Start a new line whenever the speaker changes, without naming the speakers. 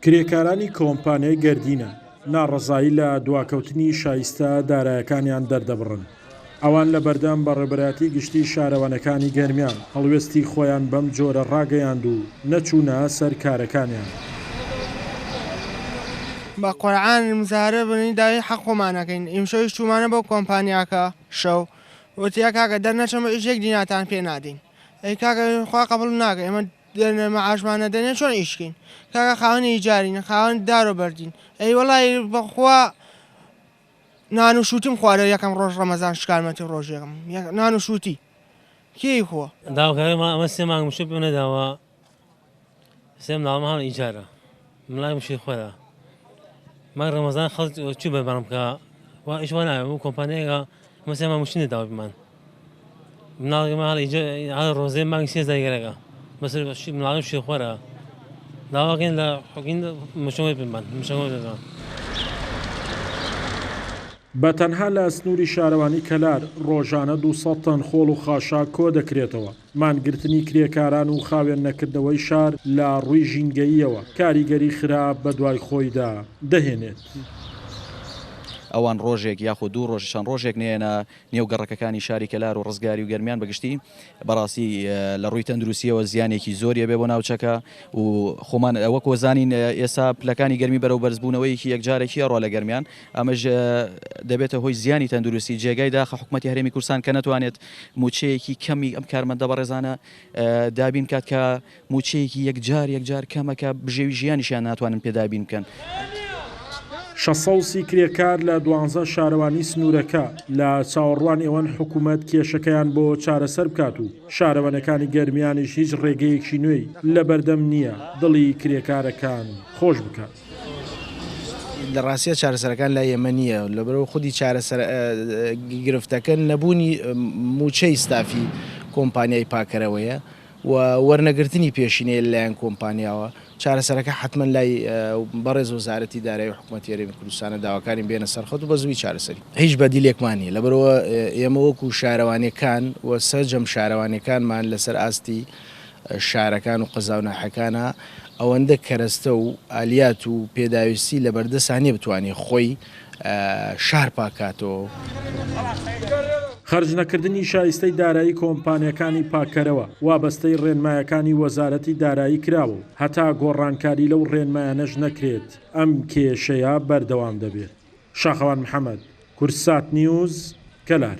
کرێکارانی کۆمپانیای گەردینە ناڕەزایی لە دواکەوتنی شایستە دارایەکانیان دەردەبڕن. ئەوان لە بەردەم بەڕێبەراتی گشتی شارەوانەکانی گەرمیان هەڵوێستی خۆیان بەم جۆرە ڕاگەیاند و نەچوونە سەر کارەکانیان.
بە قورعان مزارە بنی داوای حەق خۆمانەکەین. ئیمشەویش چوومانە بۆ کۆمپانیاکە شەو وتیا کاکە دەرنەچەمە ئیشێک دیناتان پێ نادەین. ئەی کاکە خوا قبول ناکە ئێمە مەعاشمانە دەنێ چۆن ئیشکەین. کاکە خاوەنی ئیجارین خاوەن دارۆ بەردین. ئەی وەڵی بەخوا نان و شووتیم خوارە یەکەم ڕۆژ ڕەمەزان شکارمەتی ڕۆژێکم نان و شووتی کێی خۆ
داواکاری ئەمە سێ مانگ مشت پێ نەداوە سێم ناوەمە هەڵ ئیجارە مڵای مشی خۆدا مانگ ڕەمەزان خەڵک چوو بەربەرم بکە وا ئیش وا ناوێ بوو کۆمپانیەکە ئەمە سێ مانگ مشت نەداوە بمان مناڵێمە هەڵ ڕۆژێ مانگ سێ دایگەرەکە بەسەر مناڵی مشی خۆرە داواکەین لە حکوین مشەوەی بمان مشەوەی بمان.
بە تەنها لە سنووری شارەوانی کەلار ڕۆژانە 200 تەن خۆڵ و خاشاک کۆ دەکرێتەوە. مانگرتنی کرێکاران و خاوێن نەکردنەوەی شار لە ڕووی ژینگەییەوە کاریگەری خراپ بە دوای خۆیدا دەهێنێت.
ئەوان ڕۆژێک یاخود دوو ڕۆژ چەند ڕۆژێک نێنە نێوگەڕەکەەکانی شاری کەلار و ڕزگاری و گەرمیان بەگشتی بەڕاستی لە ڕووی تەندروستیەوە زیانێکی زۆریە بێ بۆ ناوچەکە و خۆمان وەک وەزانین ئێستا پلەکانی گەرمی بەرەو بەرزبوونەوەیکی یەکجارێکی ڕۆ لە گەرمیان ئەمەش دەبێتە هۆی زیانی تەندروستی جێگای داخە حکوومەتی هەرێمی کوردستان کە نەتوانێت موچەیەکی کەمی ئەم کارمەندە بەڕێزانە دابین کات کە موچەیەکی یەکجار کەمەکە بژێوی ژیانیشیان ناتوانن پێدابین بکەن.
600 کرێکار لە 12 شارەوانی سنوورەکە لە چاوەڕوان ئێوەن حکوومەت کێشەکەیان بۆ چارەسەر بکات و شارەوانەکانی گەرمیانیش هیچ ڕێگەیەکی نوێی لە بەردەم نییە دڵی کرێکارەکان خۆش بکات.
لە ڕاستیە چارەسەرەکان لای ئێمە نییە لەبەرەوە خودی گرفتەکە نەبوونی موچەی ستافی کۆمپانیای پاکەرەوەیە و وەرنەگرتنی پێشینەیە لەلایەن کۆمپانیاوە چارەسەرەکە حتمما لای بەڕێز وەزارەتی دارایی و حکوومەتی هەرێمی کوردستانە داواکارین بێنە سەرخەوت و بە زووی چارەسەری هیچ بەدیلێکمانی لەبەرەوە ئێمە وەکو شارەوانەکان و سەرجەم شارەوانەکانمان لەسەر ئاستی شارەکان و قەزاونەحەکانە ئەوەندە کەرەستە و ئالیات و پێداویستی لە بەردەستانێ بتوانێت خۆی شار پاکاتەوە.
خەرج نەکردنی شایستەی دارایی کۆمپانیەکانی پاکەرەوە وابەستەی ڕێنمایەکانی وەزارەتی دارایی کراوە هەتا گۆڕانکاری لەو ڕێنمایانەش نەکرێت ئەم کێشەیە بەردەوام دەبێت. شاخەوان محەممەد، کورسات نیوز، کەلار.